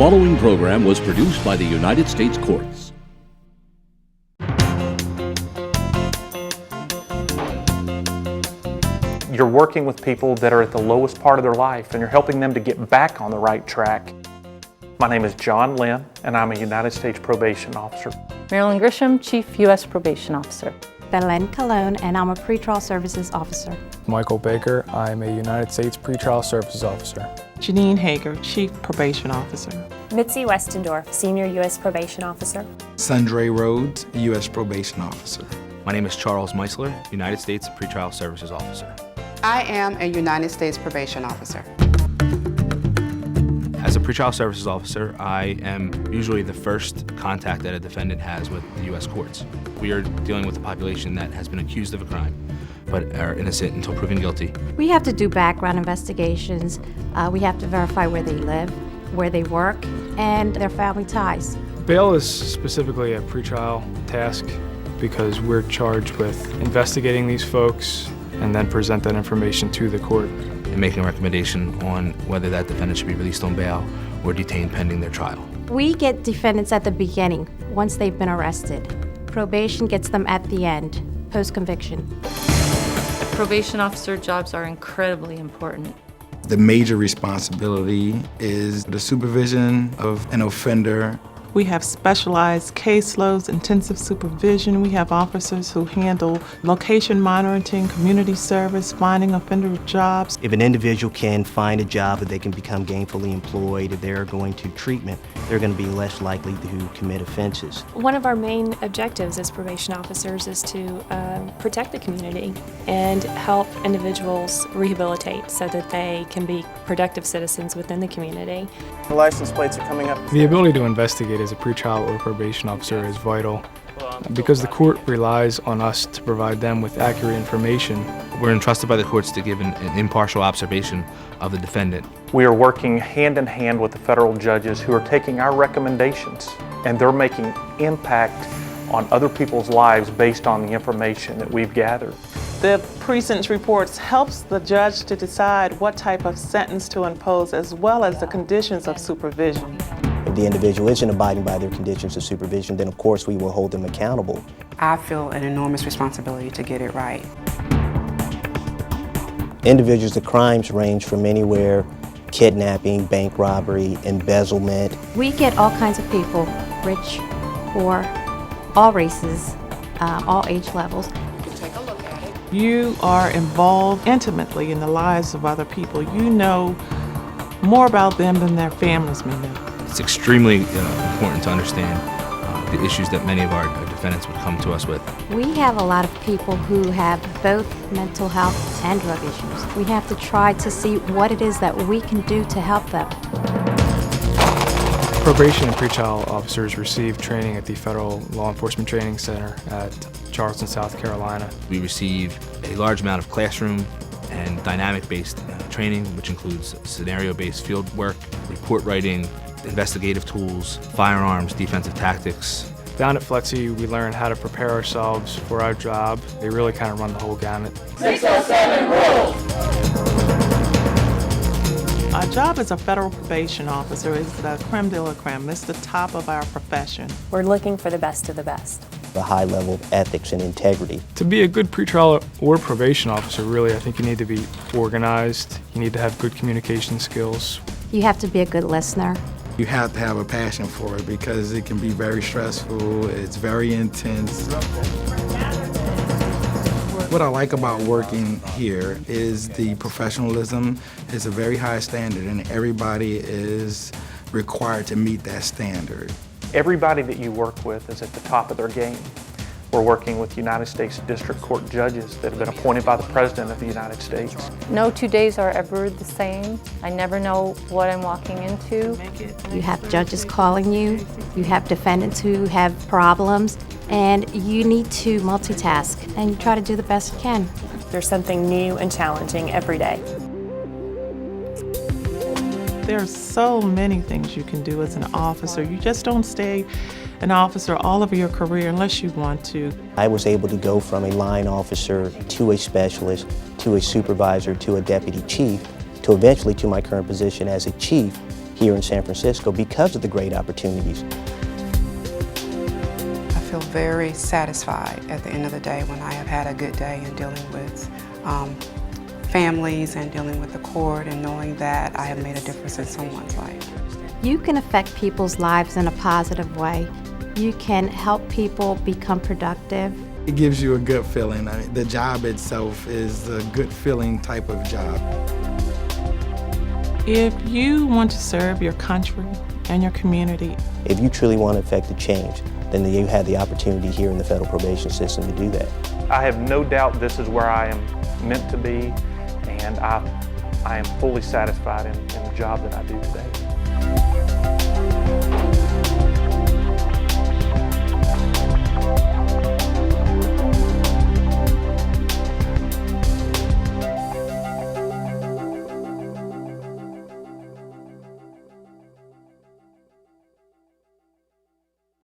following program was produced by the United States Courts. You're working with people that are at the lowest part of their life and you're helping them to get back on the right track. My name is John Lynn and I'm a United States Probation Officer. Marilyn Grisham, Chief U.S. Probation Officer. Belen Colon, and I'm a Pretrial Services Officer. Michael Baker, I'm a United States Pretrial Services Officer. Janine Hager, Chief Probation Officer. Mitzi Westendorf, Senior U.S. Probation Officer. Sundre Rhodes, U.S. Probation Officer. My name is Charles Meisler, United States Pretrial Services Officer. I am a United States Probation Officer. As a Pretrial Services Officer, I am usually the first contact that a defendant has with the U.S. courts. We are dealing with a population that has been accused of a crime, but are innocent until proven guilty. We have to do background investigations. We have to verify where they live, where they work, and their family ties. Bail is specifically a pretrial task because we're charged with investigating these folks and then present that information to the court. And making a recommendation on whether that defendant should be released on bail or detained pending their trial. We get defendants at the beginning, once they've been arrested. Probation gets them at the end, post-conviction. Probation officer jobs are incredibly important. The major responsibility is the supervision of an offender. We have specialized caseloads, intensive supervision. We have officers who handle location monitoring, community service, finding offender jobs. If an individual can find a job that they can become gainfully employed, if they're going to treatment, they're going to be less likely to commit offenses. One of our main objectives as probation officers is to protect the community and help individuals rehabilitate so that they can be productive citizens within the community. The license plates are coming up. The ability to investigate as a pretrial or probation officer is vital because the court relies on us to provide them with accurate information. We're entrusted by the courts to give an impartial observation of the defendant. We are working hand in hand with the federal judges who are taking our recommendations and they're making impact on other people's lives based on the information that we've gathered. The precinct reports helps the judge to decide what type of sentence to impose as well as the conditions of supervision. If the individual isn't abiding by their conditions of supervision, then of course we will hold them accountable. I feel an enormous responsibility to get it right. Individuals, the crimes range from anywhere, kidnapping, bank robbery, embezzlement. We get all kinds of people, rich, poor, all races, all age levels. Take a look at it. You are involved intimately in the lives of other people. You know more about them than their families may know. It's extremely important to understand the issues that many of our defendants would come to us with. We have a lot of people who have both mental health and drug issues. We have to try to see what it is that we can do to help them. Probation and pretrial officers receive training at the Federal Law Enforcement Training Center at Charleston, South Carolina. We receive a large amount of classroom and dynamic-based training, which includes scenario-based field work, report writing, investigative tools, firearms, defensive tactics. Down at Flexi, we learn how to prepare ourselves for our job. They really kind of run the whole gamut. 607 rules! Our job as a federal probation officer is the creme de la creme. It's the top of our profession. We're looking for the best of the best. A high level of ethics and integrity. To be a good pretrial or probation officer, really, I think you need to be organized. You need to have good communication skills. You have to be a good listener. You have to have a passion for it because it can be very stressful, it's very intense. What I like about working here is the professionalism. It's a very high standard and everybody is required to meet that standard. Everybody that you work with is at the top of their game. We're working with United States District Court judges that have been appointed by the President of the United States. No 2 days are ever the same. I never know what I'm walking into. You have judges calling you, you have defendants who have problems, and you need to multitask and you try to do the best you can. There's something new and challenging every day. There are so many things you can do as an officer. You just don't stay an officer all of your career unless you want to. I was able to go from a line officer to a specialist, to a supervisor, to a deputy chief, to eventually to my current position as a chief here in San Francisco because of the great opportunities. I feel very satisfied at the end of the day when I have had a good day in dealing with families and dealing with the court and knowing that I have made a difference in someone's life. You can affect people's lives in a positive way. You can help people become productive. It gives you a good feeling. I mean, the job itself is a good feeling type of job. If you want to serve your country and your community, If you truly want to affect a change, then you have the opportunity here in the federal probation system to do that. I have no doubt this is where I am meant to be, and I am fully satisfied in the job that I do today.